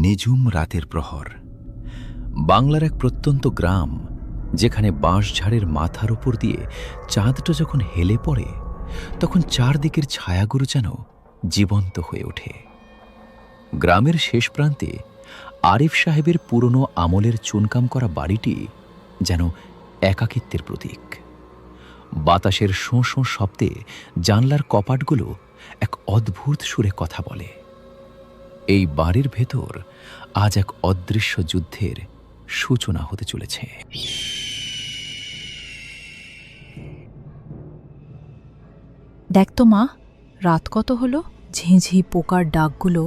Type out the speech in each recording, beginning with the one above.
নিঝুম রাতের প্রহর। বাংলার এক প্রত্যন্ত গ্রাম, যেখানে বাঁশঝাড়ের মাথার উপর দিয়ে চাঁদটা যখন হেলে পড়ে, তখন চারদিকের ছায়াগুলো যেন জীবন্ত হয়ে ওঠে। গ্রামের শেষ প্রান্তে আরিফ সাহেবের পুরনো আমলের চুনকাম করা বাড়িটি যেন একাকিত্বের প্রতীক। বাতাসের শোঁ শোঁ শব্দে জানলার কপাটগুলো এক অদ্ভুত সুরে কথা বলে। এই বাড়ির ভেতর আজ এক অদৃশ্য যুদ্ধের সূচনা হতে চলেছে। দেখ তো মা, রাত কত হলো? ঝিঁঝি পোকার ডাকগুলো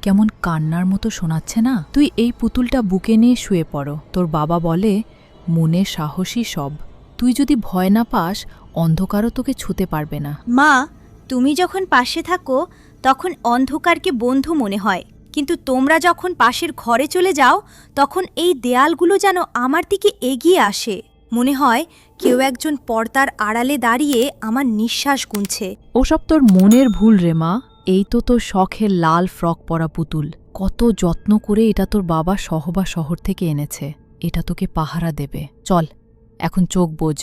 কেমন কান্নার মতো শোনাচ্ছে না? তুই এই পুতুলটা বুকে নিয়ে শুয়ে পড়ো। তোর বাবা বলে মনে সাহসী সব। তুই যদি ভয় না পাস, অন্ধকারও তোকে ছুতে পারবে না। মা, তুমি যখন পাশে থাকো তখন অন্ধকারকে বন্ধু মনে হয়, কিন্তু তোমরা যখন পাশের ঘরে চলে যাও তখন এই দেয়ালগুলো যেন আমার দিকে এগিয়ে আসে। মনে হয় কেউ একজন পর্দার আড়ালে দাঁড়িয়ে আমার নিঃশ্বাস গুনছে। ওসব তোর মনের ভুল রে মা। এই তো তোর শখের লাল ফ্রক পরা পুতুল। কত যত্ন করে এটা তোর বাবা সহবা শহর থেকে এনেছে। এটা তোকে পাহারা দেবে। চল, এখন চোখ বোঝ।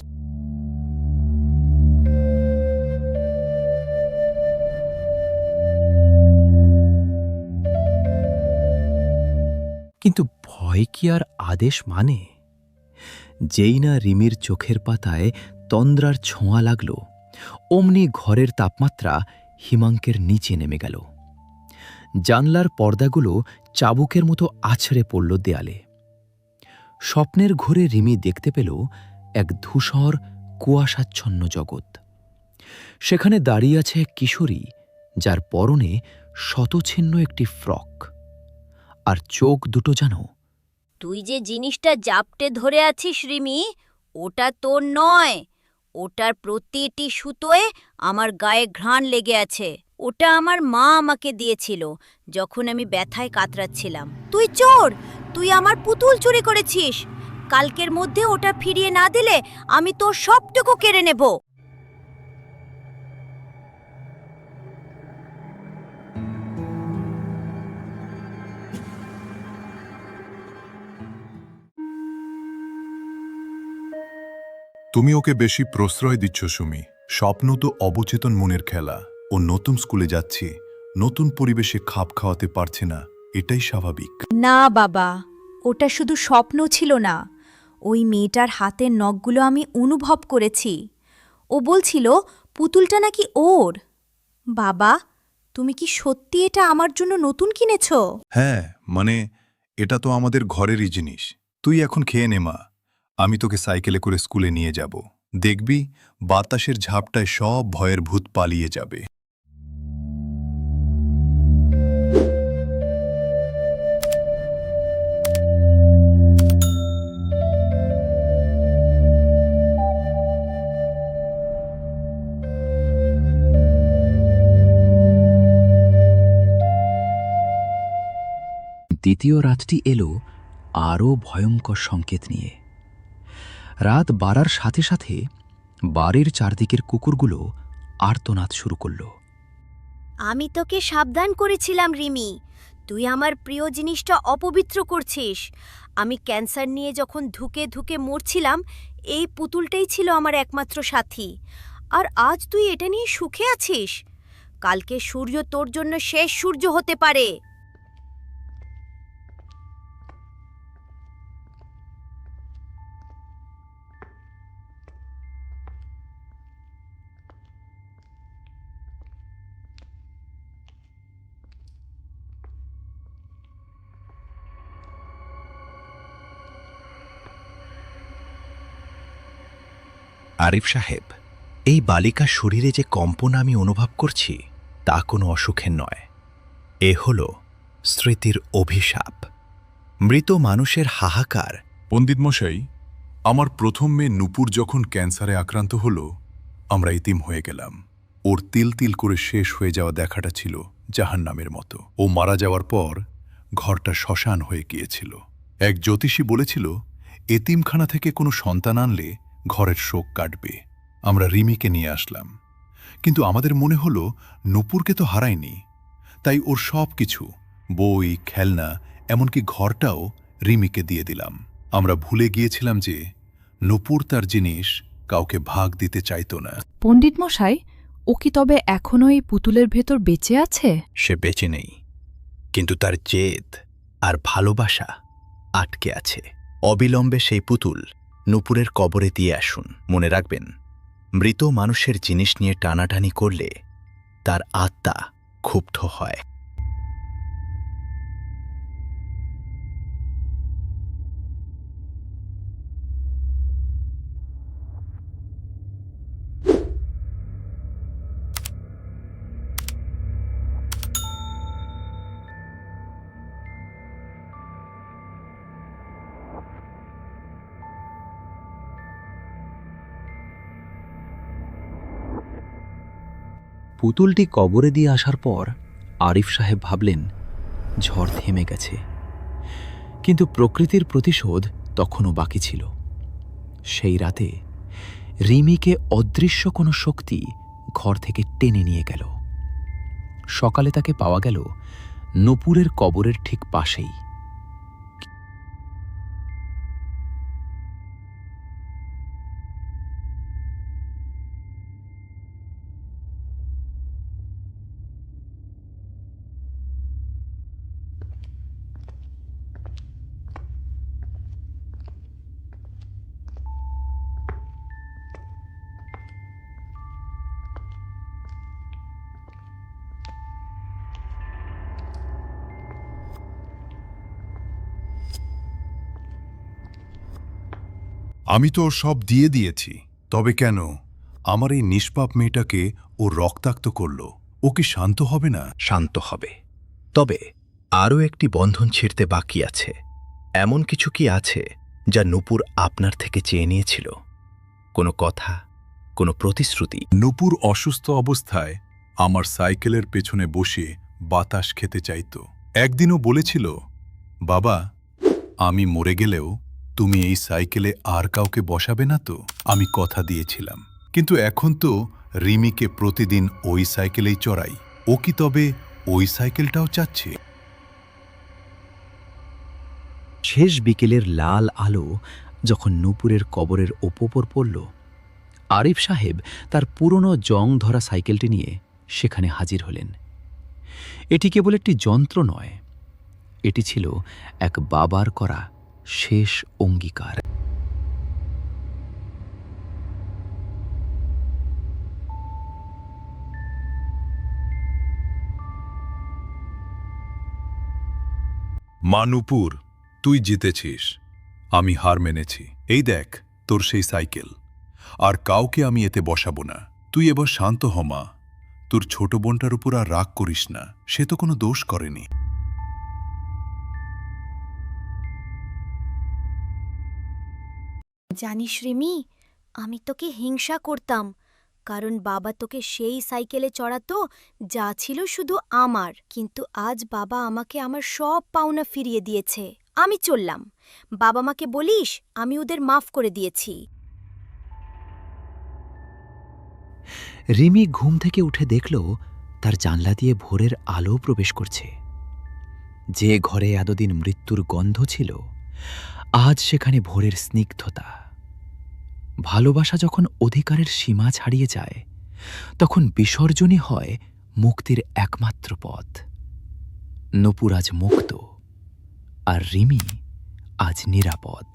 কিন্তু ভয় কি আর আদেশ মানে? যেই না রিমির চোখের পাতায় তন্দ্রার ছোঁয়া লাগল, অমনি ঘরের তাপমাত্রা হিমাঙ্কের নিচে নেমে গেল। জানলার পর্দাগুলো চাবুকের মতো আছড়ে পড়ল দেয়ালে। স্বপ্নের ঘোরে রিমি দেখতে পেল এক ধূসর কুয়াশাচ্ছন্ন জগৎ। সেখানে দাঁড়িয়ে আছে এক কিশোরী, যার পরনে শতছিন্ন একটি ফ্রক, আর চোখ দুটো যেন। তুই যে জিনিসটা জাপটে ধরে আছিস রিমি, ওটা তোর নয়। ওটার প্রতিটি সুতোয় আমার গায়ে ঘ্রাণ লেগে আছে। ওটা আমার মা আমাকে দিয়েছিল যখন আমি ব্যথায় কাতরাচ্ছিলাম। তুই চোর! তুই আমার পুতুল চুরি করেছিস। কালকের মধ্যে ওটা ফিরিয়ে না দিলে আমি তোর সবটুকু কেড়ে নেব। তুমি ওকে বেশি প্রশ্রয় দিচ্ছ সুমি। স্বপ্ন তো অবচেতন মনের খেলা। ও নতুন স্কুলে যাচ্ছে, নতুন পরিবেশে খাপ খাওয়াতে পারছে না, এটাই স্বাভাবিক। না বাবা, ওটা শুধু স্বপ্ন ছিল না। ওই মেয়েটার হাতের নখগুলো আমি অনুভব করেছি। ও বলছিল পুতুলটা নাকি ওর। বাবা, তুমি কি সত্যি এটা আমার জন্য নতুন কিনেছ? হ্যাঁ, মানে এটা তো আমাদের ঘরেরই জিনিস। তুই এখন খেয়ে নে মা, আমি তোকে সাইকেলে করে স্কুলে নিয়ে যাব। দেখবি বাতাসের ঝাপটায় সব ভয়ের ভূত পালিয়ে যাবে। দ্বিতীয় রাতটি এলো আরও ভয়ঙ্কর সংকেত নিয়ে। রাত বাড়ার সাথে সাথে বাড়ির চারদিকের কুকুরগুলো আর্তনাদ শুরু করল। আমি তোকে সাবধান করেছিলাম রিমি, তুই আমার প্রিয় জিনিসটা অপবিত্র করছিস। আমি ক্যান্সার নিয়ে যখন ধুকে ধুকে মরছিলাম, এই পুতুলটাই ছিল আমার একমাত্র সাথী। আর আজ তুই এটা নিয়ে সুখে আছিস। কালকে সূর্য তোর জন্য শেষ সূর্য হতে পারে। আরিফ সাহেব, এই বালিকার শরীরে যে কম্পন আমি অনুভব করছি, তা কোনো অসুখের নয়। এ হল স্মৃতির অভিশাপ, মৃত মানুষের হাহাকার। পণ্ডিত মশাই, আমার প্রথম মেয়ে নূপুর যখন ক্যান্সারে আক্রান্ত হল, আমরা ইতিম হয়ে গেলাম। ওর তিল তিল করে শেষ হয়ে যাওয়া দেখাটা ছিল জাহান্নামের মতো। ও মারা যাওয়ার পর ঘরটা শ্মশান হয়ে গিয়েছিল। এক জ্যোতিষী বলেছিল, এতিমখানা থেকে কোনো সন্তান আনলে ঘরের শোক কাটবে। আমরা রিমিকে নিয়ে আসলাম, কিন্তু আমাদের মনে হলো নূপুরকে তো হারায়নি। তাই ওর সব কিছু, বই, খেলনা এমনকি ঘরটাও রিমিকে দিয়ে দিলাম। আমরা ভুলে গিয়েছিলাম যে নূপুর তার জিনিস কাউকে ভাগ দিতে চাইত না। পণ্ডিত মশাই, ও কি তবে এখনও এই পুতুলের ভেতর বেঁচে আছে? সে বেঁচে নেই, কিন্তু তার জেদ আর ভালোবাসা আটকে আছে। অবিলম্বে সেই পুতুল নূপুরের কবরে দিয়ে আসুন। মনে রাখবেন, মৃত মানুষের জিনিস নিয়ে টানাটানি করলে তার আত্মা ক্ষুব্ধ হয়। পুতুলটি কবরে দিয়ে আসার পর আরিফ সাহেব ভাবলেন ঝড় থেমে গেছে, কিন্তু প্রকৃতির প্রতিশোধ তখনও বাকি ছিল। সেই রাতে রিমিকে অদৃশ্য কোনো শক্তি ঘর থেকে টেনে নিয়ে গেল। সকালে তাকে পাওয়া গেল নূপুরের কবরের ঠিক পাশেই। আমি তো ওর সব দিয়ে দিয়েছি, তবে কেন আমার এই নিষ্পাপ মেয়েটাকে ও রক্তাক্ত করল? ও কি শান্ত হবে না? শান্ত হবে, তবে আরও একটি বন্ধন ছিঁড়তে বাকি আছে। এমন কিছু কি আছে যা নূপুর আপনার থেকে চেয়ে নিয়েছিল? কোনো কথা, কোনো প্রতিশ্রুতি? নূপুর অসুস্থ অবস্থায় আমার সাইকেলের পেছনে বসে বাতাস খেতে চাইত। একদিনও বলেছিল, বাবা, আমি মরে গেলেও তুমি এই সাইকেলে আর কাউকে বসাবে না তো? আমি কথা দিয়েছিলাম, কিন্তু এখন তো রিমিকে প্রতিদিন ওই সাইকেলেই চড়াই। ও কি তবে ওই সাইকেলটাও চাচ্ছে? শেষ বিকেলের লাল আলো যখন নূপুরের কবরের ওপর পড়ল, আরিফ সাহেব তার পুরনো জং ধরা সাইকেলটি নিয়ে সেখানে হাজির হলেন। এটি কেবল একটি যন্ত্র নয়, এটি ছিল এক বাবার করা শেষ অঙ্গীকার। মা নূপুর, তুই জিতেছিস, আমি হার মেনেছি। এই দেখ তোর সেই সাইকেল, আর কাউকে আমি এতে বসাবো না। তুই এবার শান্ত হ মা। তোর ছোট বোনটার উপর আর রাগ করিস না, সে তো কোনো দোষ করেনি। জানিস রিমি, আমি তোকে হিংসা করতাম, কারণ বাবা তোকে সেই সাইকেলে চড়াতো যা ছিল শুধু আমার। কিন্তু আজ বাবা আমাকে আমার সব পাওনা ফিরিয়ে দিয়েছে। আমি চললাম। বাবা মাকে বলিস আমি ওদের মাফ করে দিয়েছি। রিমি ঘুম থেকে উঠে দেখল তার জানলা দিয়ে ভোরের আলো প্রবেশ করছে। যে ঘরে এতদিন মৃত্যুর গন্ধ ছিল, আজ সেখানে ভোরের স্নিগ্ধতা। ভালোবাসা যখন অধিকারের সীমা ছাড়িয়ে যায়, তখন বিসর্জনই হয় মুক্তির একমাত্র পথ। নূপুর আজ মুক্ত, আর রিমি আজ নিরাপদ।